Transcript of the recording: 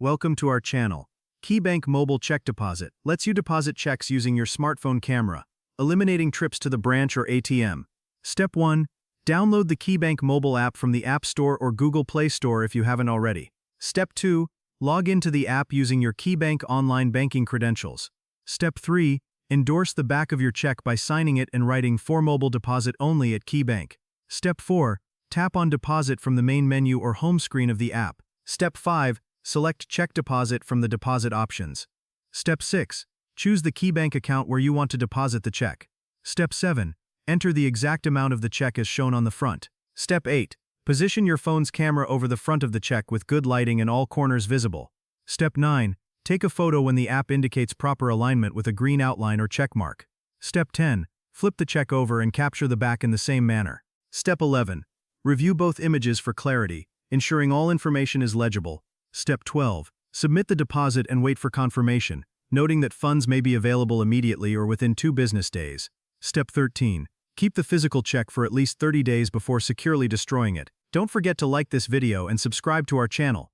Welcome to our channel. KeyBank Mobile Check Deposit lets you deposit checks using your smartphone camera, eliminating trips to the branch or ATM. Step 1. Download the KeyBank mobile app from the App Store or Google Play Store if you haven't already. Step 2. Log into the app using your KeyBank online banking credentials. Step 3. Endorse the back of your check by signing it and writing "For mobile deposit only" at KeyBank. Step 4. Tap on Deposit from the main menu or home screen of the app. Step 5. Select Check Deposit from the deposit options. Step 6. Choose the KeyBank account where you want to deposit the check. Step 7. Enter the exact amount of the check as shown on the front. Step 8. Position your phone's camera over the front of the check with good lighting and all corners visible. Step 9. Take a photo when the app indicates proper alignment with a green outline or check mark. Step 10. Flip the check over and capture the back in the same manner. Step 11. Review both images for clarity, ensuring all information is legible. Step 12. Submit the deposit and wait for confirmation, noting that funds may be available immediately or within 2 business days. Step 13. Keep the physical check for at least 30 days before securely destroying it. Don't forget to like this video and subscribe to our channel.